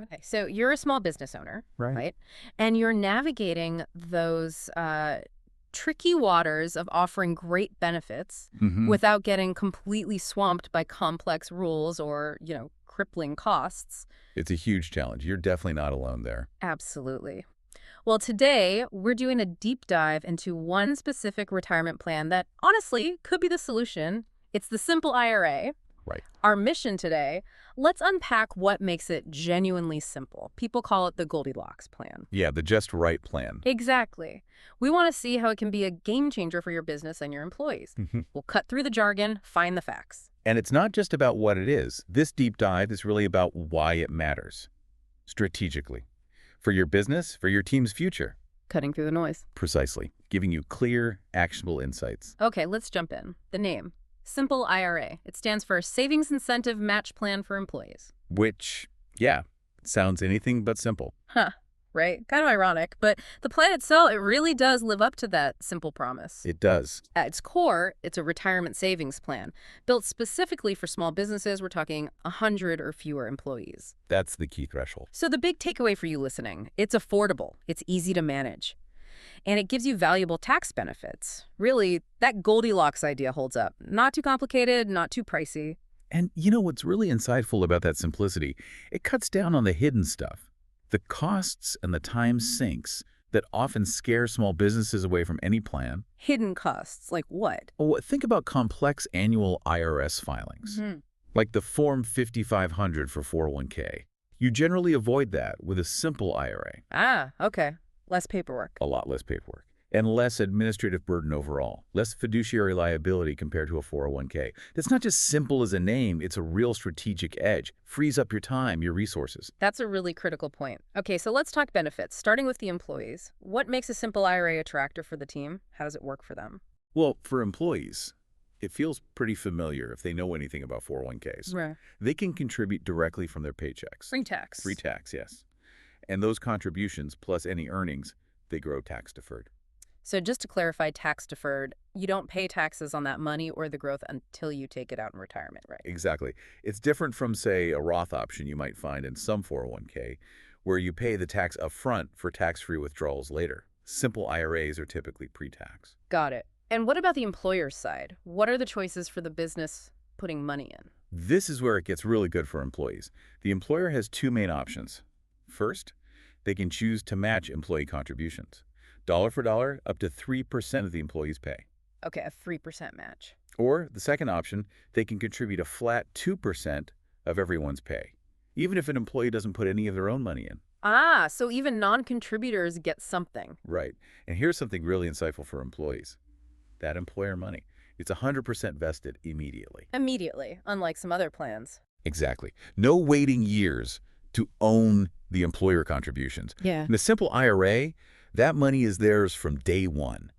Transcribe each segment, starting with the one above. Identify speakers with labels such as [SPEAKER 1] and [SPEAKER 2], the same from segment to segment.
[SPEAKER 1] Okay, so you're a small business owner,
[SPEAKER 2] Right.
[SPEAKER 1] right? And you're navigating those tricky waters of offering great benefits
[SPEAKER 2] Mm-hmm.
[SPEAKER 1] without getting completely swamped by complex rules or, crippling costs.
[SPEAKER 2] It's a huge challenge. You're definitely not alone there.
[SPEAKER 1] Absolutely. Well, today we're doing a deep dive into one specific retirement plan that honestly could be the solution. It's the Simple IRA.
[SPEAKER 2] Right.
[SPEAKER 1] Our mission today, let's unpack what makes it genuinely simple. People call it the Goldilocks plan.
[SPEAKER 2] Yeah, the just right plan.
[SPEAKER 1] Exactly. We want to see how it can be a game changer for your business and your employees.
[SPEAKER 2] Mhm.
[SPEAKER 1] We'll cut through the jargon, find the facts.
[SPEAKER 2] And it's not just about what it is. This deep dive is really about why it matters. Strategically. For your business, for your team's future.
[SPEAKER 1] Cutting through the noise.
[SPEAKER 2] Precisely. Giving you clear, actionable insights.
[SPEAKER 1] Okay, let's jump in. The name, Simple IRA. It stands for Savings Incentive Match Plan for Employees.
[SPEAKER 2] Which, yeah, sounds anything but simple.
[SPEAKER 1] Huh, right? Kind of ironic, but the plan itself, it really does live up to that simple promise.
[SPEAKER 2] It does.
[SPEAKER 1] At its core, it's a retirement savings plan built specifically for small businesses. We're talking 100 or fewer employees.
[SPEAKER 2] That's the key threshold.
[SPEAKER 1] So the big takeaway for you listening, it's affordable, it's easy to manage, and it gives you valuable tax benefits. Really, that Goldilocks idea holds up. Not too complicated, not too pricey.
[SPEAKER 2] And you know what's really insightful about that simplicity? It cuts down on the hidden stuff. The costs and the time sinks that often scare small businesses away from any plan.
[SPEAKER 1] Hidden costs, like what?
[SPEAKER 2] Oh, think about complex annual IRS filings, like the Form 5500 for 401k. You generally avoid that with a simple IRA.
[SPEAKER 1] Ah, okay. Less paperwork.
[SPEAKER 2] A lot less paperwork. And less administrative burden overall. Less fiduciary liability compared to a 401k. It's not just simple as a name, it's a real strategic edge. Frees up your time, your resources.
[SPEAKER 1] That's a really critical point. Okay, so let's talk benefits, starting with the employees. What makes a simple IRA attractive for the team? How does it work for them?
[SPEAKER 2] Well, for employees, it feels pretty familiar if they know anything about 401ks.
[SPEAKER 1] Right.
[SPEAKER 2] They can contribute directly from their paychecks.
[SPEAKER 1] Free tax.
[SPEAKER 2] Free tax, yes. And those contributions, plus any earnings, they grow tax-deferred.
[SPEAKER 1] So just to clarify, tax deferred, you don't pay taxes on that money or the growth until you take it out in retirement, right?
[SPEAKER 2] Exactly. It's different from, say, a Roth option you might find in some 401k, where you pay the tax upfront for tax-free withdrawals later. Simple IRAs are typically pre-tax.
[SPEAKER 1] Got it. And what about the employer's side? What are the choices for the business putting money in?
[SPEAKER 2] This is where it gets really good for employees. The employer has two main options. First, they can choose to match employee contributions. Dollar for dollar, up to 3% of the employee's pay.
[SPEAKER 1] Okay, a 3% match.
[SPEAKER 2] Or the second option, they can contribute a flat 2% of everyone's pay, even if an employee doesn't put any of their own money in.
[SPEAKER 1] Ah, so even non-contributors get something.
[SPEAKER 2] Right. And here's something really insightful for employees. That employer money, it's 100% vested immediately.
[SPEAKER 1] Immediately, unlike some other plans.
[SPEAKER 2] Exactly. No waiting years to own the employer contributions.
[SPEAKER 1] Yeah.
[SPEAKER 2] In a simple IRA, that money is theirs from day one.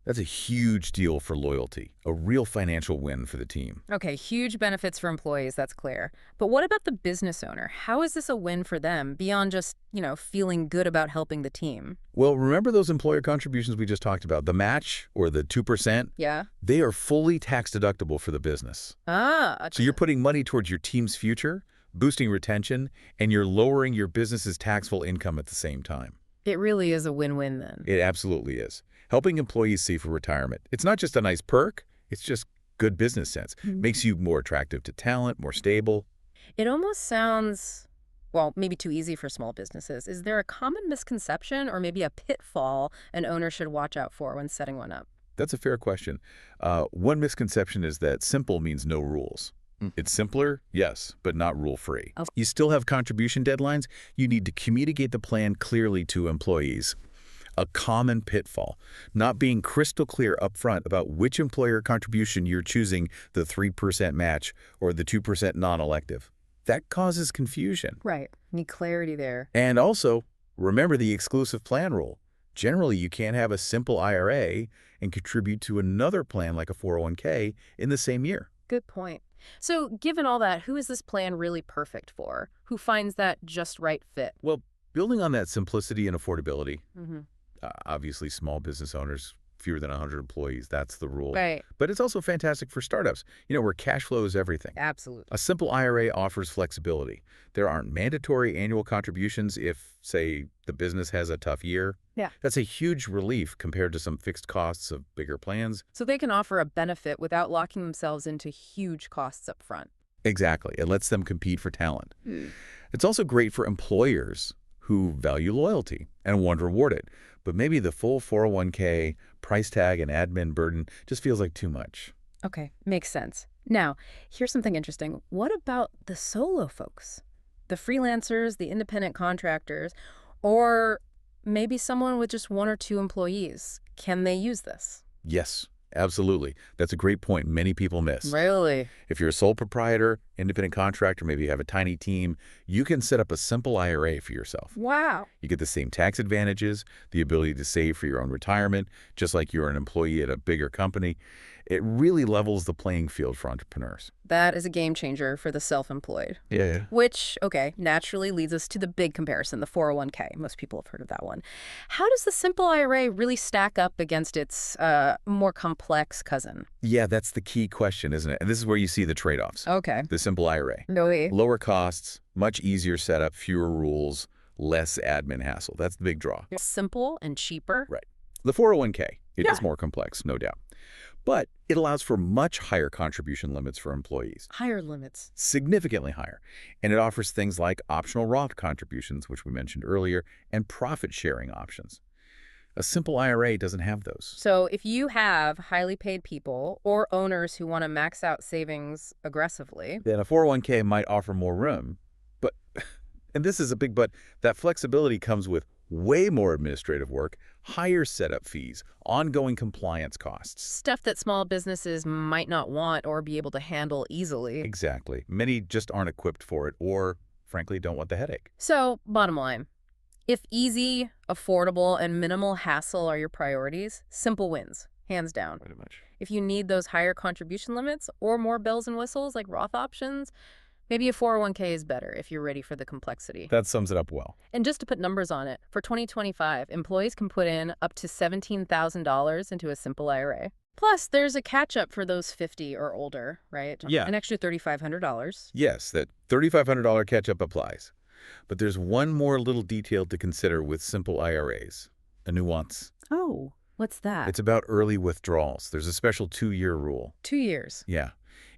[SPEAKER 2] That's a huge deal for loyalty, a real financial win for the team.
[SPEAKER 1] Okay, huge benefits for employees, that's clear. But what about the business owner? How is this a win for them beyond just, feeling good about helping the team?
[SPEAKER 2] Well, remember those employer contributions we just talked about, the match or the 2%?
[SPEAKER 1] Yeah.
[SPEAKER 2] They are fully tax deductible for the business.
[SPEAKER 1] Ah.
[SPEAKER 2] So you're putting money towards your team's future, boosting retention, and you're lowering your business's taxable income at the same time.
[SPEAKER 1] It really is a win-win then.
[SPEAKER 2] It absolutely is. Helping employees save for retirement. It's not just a nice perk, it's just good business sense. Makes you more attractive to talent, more stable.
[SPEAKER 1] It almost sounds, well, maybe too easy for small businesses. Is there a common misconception or maybe a pitfall an owner should watch out for when setting one up?
[SPEAKER 2] That's a fair question. One misconception is that simple means no rules. It's simpler, yes, but not rule-free.
[SPEAKER 1] Okay.
[SPEAKER 2] You still have contribution deadlines. You need to communicate the plan clearly to employees. A common pitfall, not being crystal clear up front about which employer contribution you're choosing, the 3% match or the 2% non-elective. That causes confusion.
[SPEAKER 1] Right. Need clarity there.
[SPEAKER 2] And also, remember the exclusive plan rule. Generally, you can't have a simple IRA and contribute to another plan like a 401k in the same year.
[SPEAKER 1] Good point. So given all that, who is this plan really perfect for? Who finds that just right fit?
[SPEAKER 2] Well, building on that simplicity and affordability, obviously small business owners fewer than 100 employees. That's the rule.
[SPEAKER 1] Right.
[SPEAKER 2] But it's also fantastic for startups, where cash flow is everything.
[SPEAKER 1] Absolutely.
[SPEAKER 2] A simple IRA offers flexibility. There aren't mandatory annual contributions if, say, the business has a tough year.
[SPEAKER 1] Yeah.
[SPEAKER 2] That's a huge relief compared to some fixed costs of bigger plans.
[SPEAKER 1] So they can offer a benefit without locking themselves into huge costs up front.
[SPEAKER 2] Exactly. It lets them compete for talent. It's also great for employers who value loyalty and want to reward it. But maybe the full 401k, price tag, and admin burden just feels like too much.
[SPEAKER 1] Okay, makes sense. Now, here's something interesting. What about the solo folks? The freelancers, the independent contractors, or maybe someone with just 1 or 2 employees. Can they use this?
[SPEAKER 2] Yes, absolutely. That's a great point many people miss.
[SPEAKER 1] Really?
[SPEAKER 2] If you're a sole proprietor, independent contractor, maybe you have a tiny team, you can set up a simple IRA for yourself.
[SPEAKER 1] Wow.
[SPEAKER 2] You get the same tax advantages, the ability to save for your own retirement, just like you're an employee at a bigger company. It really levels the playing field for entrepreneurs.
[SPEAKER 1] That is a game changer for the self-employed.
[SPEAKER 2] Yeah.
[SPEAKER 1] Which, okay, naturally leads us to the big comparison, the 401k. Most people have heard of that one. How does the simple IRA really stack up against its more complex cousin?
[SPEAKER 2] Yeah, that's the key question, isn't it? And this is where you see the trade-offs.
[SPEAKER 1] Okay.
[SPEAKER 2] The simple IRA.
[SPEAKER 1] No way.
[SPEAKER 2] Lower costs, much easier setup, fewer rules, less admin hassle. That's the big draw.
[SPEAKER 1] Simple and cheaper.
[SPEAKER 2] Right. The 401k, it
[SPEAKER 1] Yeah.
[SPEAKER 2] is more complex, no doubt. But it allows for much higher contribution limits for employees.
[SPEAKER 1] Higher limits.
[SPEAKER 2] Significantly higher. And it offers things like optional Roth contributions, which we mentioned earlier, and profit-sharing options. A simple IRA doesn't have those.
[SPEAKER 1] So if you have highly paid people or owners who want to max out savings aggressively,
[SPEAKER 2] Then a 401k might offer more room. But, and this is a big but, that flexibility comes with way more administrative work, higher setup fees, ongoing compliance costs.
[SPEAKER 1] stuff that small businesses might not want or be able to handle easily.
[SPEAKER 2] Exactly. Many just aren't equipped for it or, frankly, don't want the headache.
[SPEAKER 1] So, bottom line, if easy, affordable, and minimal hassle are your priorities, simple wins, hands down.
[SPEAKER 2] Pretty much.
[SPEAKER 1] If you need those higher contribution limits or more bells and whistles like Roth options, maybe a 401k is better if you're ready for the complexity.
[SPEAKER 2] That sums it up well.
[SPEAKER 1] And just to put numbers on it, for 2025, employees can put in up to $17,000 into a simple IRA. Plus, there's a catch-up for those 50 or older, right?
[SPEAKER 2] Yeah.
[SPEAKER 1] An extra $3,500.
[SPEAKER 2] Yes, that $3,500 catch-up applies. But there's one more little detail to consider with simple IRAs, a nuance.
[SPEAKER 1] Oh, what's that?
[SPEAKER 2] It's about early withdrawals. There's a special 2-year rule.
[SPEAKER 1] 2 years.
[SPEAKER 2] Yeah.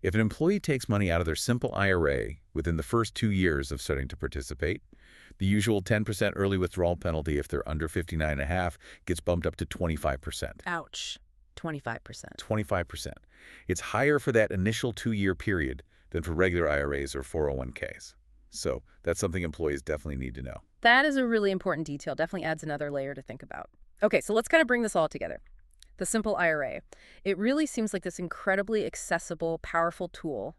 [SPEAKER 2] If an employee takes money out of their simple IRA within the first 2 years of starting to participate, the usual 10% early withdrawal penalty if they're under 59.5 gets bumped up to 25%.
[SPEAKER 1] Ouch. 25%.
[SPEAKER 2] 25%. It's higher for that initial 2-year period than for regular IRAs or 401ks. So that's something employees definitely need to know.
[SPEAKER 1] That is a really important detail. Definitely adds another layer to think about. Okay, so let's kind of bring this all together. The simple IRA. It really seems like this incredibly accessible, powerful tool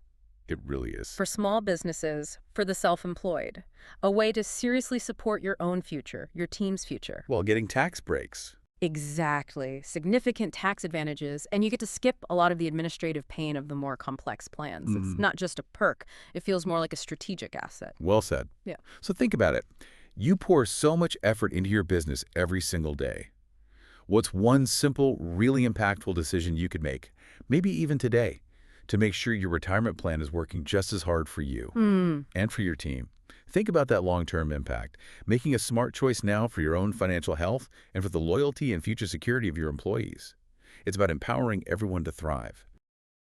[SPEAKER 2] It really is.
[SPEAKER 1] for small businesses, for the self-employed. A way to seriously support your own future, your team's future.
[SPEAKER 2] Well, getting tax breaks.
[SPEAKER 1] Exactly. Significant tax advantages, and you get to skip a lot of the administrative pain of the more complex plans. It's not just a perk. It feels more like a strategic asset.
[SPEAKER 2] Well said.
[SPEAKER 1] Yeah.
[SPEAKER 2] So think about it. You pour so much effort into your business every single day. What's one simple, really impactful decision you could make, maybe even today, to make sure your retirement plan is working just as hard for you and for your team? Think about that long-term impact, making a smart choice now for your own financial health and for the loyalty and future security of your employees. It's about empowering everyone to thrive.